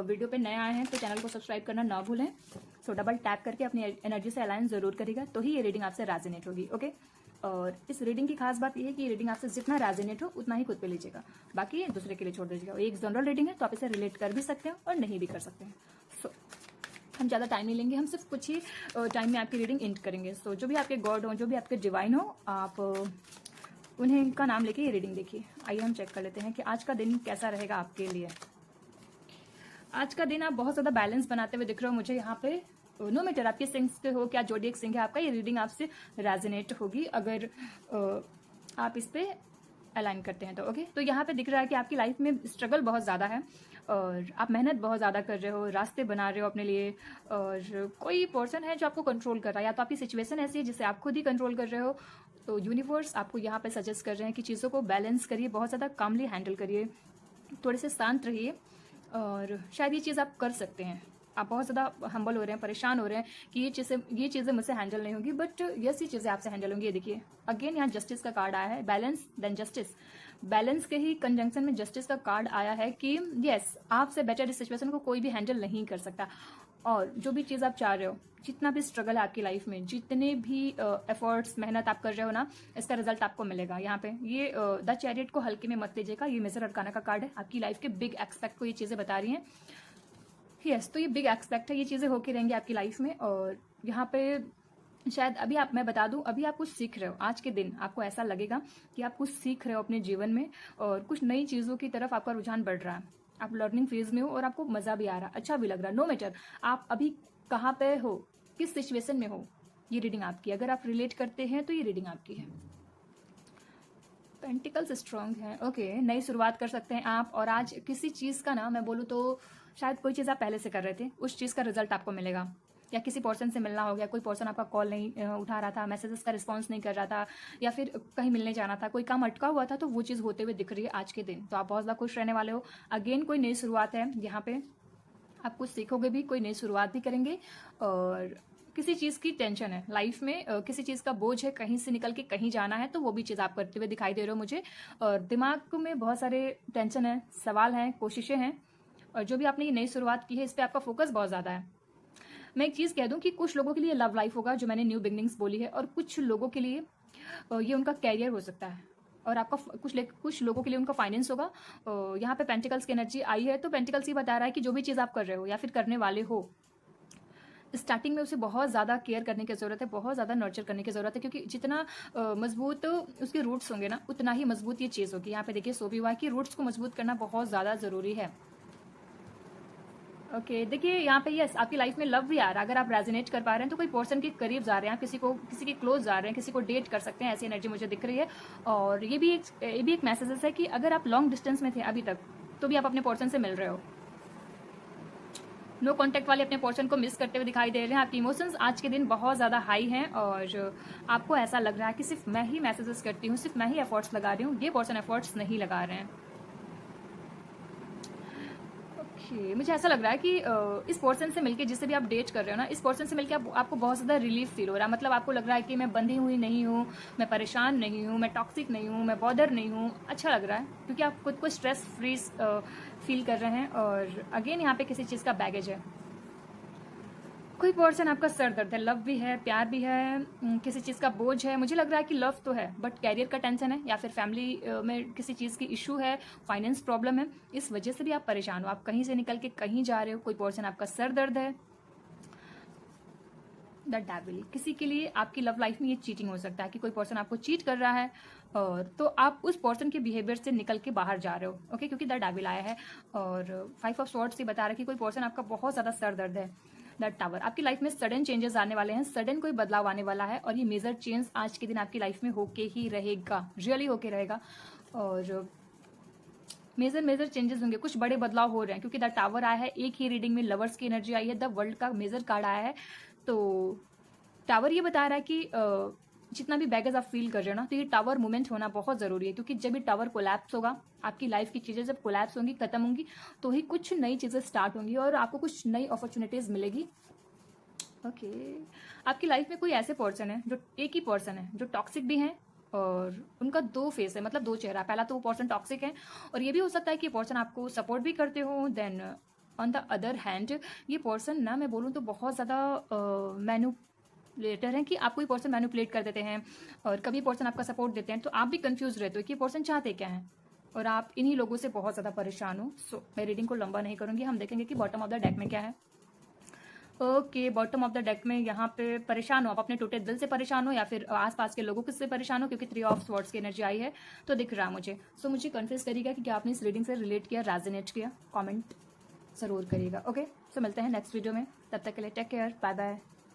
Video पे नए आए हैं तो चैनल को सब्सक्राइब करना ना भूलें। सो डबल टैप करके अपनी एनर्जी से अलाइन जरूर करेगा, तो ही ये रीडिंग आपसे रेजोनेट होगी। ओके, और इस रीडिंग की खास बात यह है कि ये रीडिंग आपसे जितना रेजोनेट हो उतना ही खुद पे लीजिएगा, बाकी ये दूसरे के लिए छोड़ दीजिएगा। एक जनरल रीडिंग है तो आप इसे रिलेट कर भी सकते हैं और नहीं भी कर सकते हैं। सो हम ज़्यादा टाइम नहीं लेंगे, हम सिर्फ कुछ ही टाइम में आपकी रीडिंग एंड करेंगे। सो जो भी आपके गॉड हो, जो भी आपके डिवाइन हो, आप उन्हें का नाम लेके ये रीडिंग देखिए। आइए हम चेक कर लेते हैं कि आज का दिन कैसा रहेगा आपके लिए। आज का दिन आप बहुत ज़्यादा बैलेंस बनाते हुए दिख रहे हो मुझे यहाँ पे। नो मैटर आपके सिंग्स के हो क्या जोडिएक सिंग है आपका, ये रीडिंग आपसे रेजोनेट होगी अगर आप इस पे अलाइन करते हैं तो। ओके, तो यहाँ पे दिख रहा है कि आपकी लाइफ में स्ट्रगल बहुत ज़्यादा है और आप मेहनत बहुत ज़्यादा कर रहे हो, रास्ते बना रहे हो अपने लिए, और कोई पर्सन है जो आपको कंट्रोल कर रहा है, या तो आपकी सिचुएशन ऐसी है जिसे आप खुद ही कंट्रोल कर रहे हो। तो यूनिवर्स आपको यहाँ पे सजेस्ट कर रहे हैं कि चीज़ों को बैलेंस करिए, बहुत ज़्यादा कामली हैंडल करिए, थोड़े से शांत रहिए, और शायद ये चीज़ आप कर सकते हैं। आप बहुत ज़्यादा हम्बल हो रहे हैं, परेशान हो रहे हैं कि ये चीज़ें मुझसे हैंडल नहीं होंगी, बट यस ये चीज़ें आपसे हैंडल होंगी। ये देखिए अगेन यहाँ जस्टिस का कार्ड आया है, बैलेंस देन जस्टिस। बैलेंस के ही कंजंक्शन में जस्टिस का कार्ड आया है कि यस आपसे बेटर इस सिचुएशन को कोई भी हैंडल नहीं कर सकता। और जो भी चीज़ आप चाह रहे हो, जितना भी स्ट्रगल है आपकी लाइफ में, जितने भी एफर्ट्स मेहनत आप कर रहे हो ना, इसका रिजल्ट आपको मिलेगा। यहाँ पे ये द चैरियट को हल्के में मत लीजिएगा, ये मेजर अरकाना का कार्ड है, आपकी लाइफ के बिग एक्सपेक्ट को ये चीज़ें बता रही हैं। यस, तो ये बिग एक्सपेक्ट है, ये चीज़ें होके रहेंगी आपकी लाइफ में। और यहाँ पे शायद अभी मैं बता दूं, अभी आप कुछ सीख रहे हो। आज के दिन आपको ऐसा लगेगा कि आप कुछ सीख रहे हो अपने जीवन में और कुछ नई चीज़ों की तरफ आपका रुझान बढ़ रहा है। आप लर्निंग फेज में हो और आपको मज़ा भी आ रहा है, अच्छा भी लग रहा है। नो मैटर आप अभी कहाँ पे हो, किस सिचुएशन में हो, ये रीडिंग आपकी। अगर आप रिलेट करते हैं तो ये रीडिंग आपकी है। पेंटिकल्स स्ट्रांग है। ओके, नई शुरुआत कर सकते हैं आप। और आज किसी चीज़ का ना मैं बोलूँ तो शायद कोई चीज़ आप पहले से कर रहे थे, उस चीज़ का रिजल्ट आपको मिलेगा। या किसी पर्सन से मिलना हो गया, कोई पर्सन आपका कॉल नहीं उठा रहा था, मैसेजेस का रिस्पांस नहीं कर रहा था, या फिर कहीं मिलने जाना था, कोई काम अटका हुआ था, तो वो चीज़ होते हुए दिख रही है आज के दिन। तो आप बहुत ज़्यादा खुश रहने वाले हो। अगेन कोई नई शुरुआत है यहाँ पे, आप कुछ सीखोगे भी, कोई नई शुरुआत भी करेंगे। और किसी चीज़ की टेंशन है लाइफ में, किसी चीज़ का बोझ है, कहीं से निकल के कहीं जाना है, तो वो भी चीज़ आप करते हुए दिखाई दे रहे हो मुझे। और दिमाग में बहुत सारे टेंशन है, सवाल हैं, कोशिशें हैं, और जो भी आपने ये नई शुरुआत की है इस पर आपका फोकस बहुत ज़्यादा है। मैं एक चीज़ कह दूं कि कुछ लोगों के लिए लव लाइफ होगा, जो मैंने न्यू बिगनिंग्स बोली है, और कुछ लोगों के लिए ये उनका कैरियर हो सकता है, और आपका कुछ लोगों के लिए उनका फाइनेंस होगा। यहाँ पे पेंटिकल्स की एनर्जी आई है, तो पेंटिकल्स ये बता रहा है कि जो भी चीज़ आप कर रहे हो या फिर करने वाले हो, स्टार्टिंग में उसे बहुत ज़्यादा केयर करने की ज़रूरत है, बहुत ज़्यादा नर्चर करने की ज़रूरत है, क्योंकि जितना मजबूत उसके रूट्स होंगे ना, उतना ही मजबूत ये चीज़ होगी। यहाँ पे देखिए सो भी हुआ है कि रूट्स को मजबूत करना बहुत ज़्यादा ज़रूरी है। ओके, देखिए यहाँ पे यस आपकी लाइफ में लव भी आ रहा है। अगर आप रेजोनेट कर पा रहे हैं तो कोई पर्सन के करीब जा रहे हैं, किसी के क्लोज जा रहे हैं, किसी को डेट कर सकते हैं, ऐसी एनर्जी मुझे दिख रही है। और ये भी एक मैसेजेस है कि अगर आप लॉन्ग डिस्टेंस में थे अभी तक, तो भी आप अपने पर्सन से मिल रहे हो। नो कॉन्टैक्ट वाले अपने पर्सन को मिस करते हुए दिखाई दे रहे हैं। आपके इमोशंस आज के दिन बहुत ज़्यादा हाई हैं, और आपको ऐसा लग रहा है कि सिर्फ मैं ही मैसेजेस करती हूँ, सिर्फ मैं ही एफर्ट्स लगा रही हूँ, ये पर्सन एफर्ट्स नहीं लगा रहे हैं। मुझे ऐसा लग रहा है कि इस पर्सन से मिलके, जिससे भी आप डेट कर रहे हो ना, इस पर्सन से मिलके आपको बहुत ज़्यादा रिलीफ फील हो रहा है। मतलब आपको लग रहा है कि मैं बंधी हुई नहीं हूँ, मैं परेशान नहीं हूँ, मैं टॉक्सिक नहीं हूँ, मैं बॉदर नहीं हूँ। अच्छा लग रहा है क्योंकि आप खुद को स्ट्रेस फ्री फील कर रहे हैं। और अगेन यहाँ पे किसी चीज़ का बैगेज है, कोई पर्सन आपका सर दर्द है, लव भी है, प्यार भी है, किसी चीज़ का बोझ है। मुझे लग रहा है कि लव तो है बट कैरियर का टेंशन है, या फिर फैमिली में किसी चीज़ की इशू है, फाइनेंस प्रॉब्लम है, इस वजह से भी आप परेशान हो। आप कहीं से निकल के कहीं जा रहे हो, कोई पर्सन आपका सर दर्द है। द डेविल, किसी के लिए आपकी लव लाइफ में ये चीटिंग हो सकता है कि कोई पर्सन आपको चीट कर रहा है, और तो आप उस पर्सन के बिहेवियर से निकल के बाहर जा रहे हो। ओके, क्योंकि द डेविल आया है और 5 ऑफ स्वॉर्ड्स से बता रहा है कि कोई पर्सन आपका बहुत ज़्यादा सर दर्द है। द टावर, आपकी लाइफ में सडन चेंजेस आने वाले हैं, सडन कोई बदलाव आने वाला है, और ये मेजर चेंज आज के दिन आपकी लाइफ में होके ही रहेगा, रियली होके रहेगा। और मेजर चेंजेस होंगे, कुछ बड़े बदलाव हो रहे हैं, क्योंकि द टावर आया है। एक ही रीडिंग में लवर्स की एनर्जी आई है, द वर्ल्ड का मेजर कार्ड आया है। तो टावर ये बता रहा है कि जितना भी बैगेज आप फील कर रहे हो ना, तो ये टावर मूवमेंट होना बहुत ज़रूरी है, क्योंकि जब ये टावर कोलैप्स होगा, आपकी लाइफ की चीज़ें जब कोलैप्स होंगी, खत्म होंगी, तो ही कुछ नई चीज़ें स्टार्ट होंगी और आपको कुछ नई अपॉर्चुनिटीज़ मिलेगी। ओके, आपकी लाइफ में कोई ऐसे पर्सन है, जो एक ही पर्सन है जो टॉक्सिक भी है, और उनका 2 फेस है, मतलब 2 चेहरा। पहला तो वो पर्सन टॉक्सिक है, और ये भी हो सकता है कि ये पर्सन आपको सपोर्ट भी करते हो, then on the other hand ये पर्सन ना, मैं बोलूँ तो बहुत ज़्यादा मैन्युपुलेटर है कि आपको ये पर्सन मैन्युपुलेट कर देते हैं और कभी पर्सन आपका सपोर्ट देते हैं, तो आप भी कंफ्यूज रहते हो कि पर्सन चाहते क्या है और आप इन्हीं लोगों से बहुत ज़्यादा परेशान हो। सो मैं रीडिंग को लंबा नहीं करूँगी, हम देखेंगे कि बॉटम ऑफ द डेक में क्या है। Okay, bottom of the deck में यहाँ पे परेशान हो आप, अपने टूटे दिल से परेशान हो या फिर आसपास के लोगों से परेशान हो, क्योंकि 3 ऑफ स्वॉर्ड्स की एनर्जी आई है तो दिख रहा मुझे। सो मुझे कन्फ्यूज करिएगा कि क्या आपने इस रीडिंग से रिलेट किया, रेजोनेट किया, कमेंट ज़रूर करिएगा। ओके, सो मिलते हैं नेक्स्ट वीडियो में, तब तक के लिए टेक केयर, बाय बाय।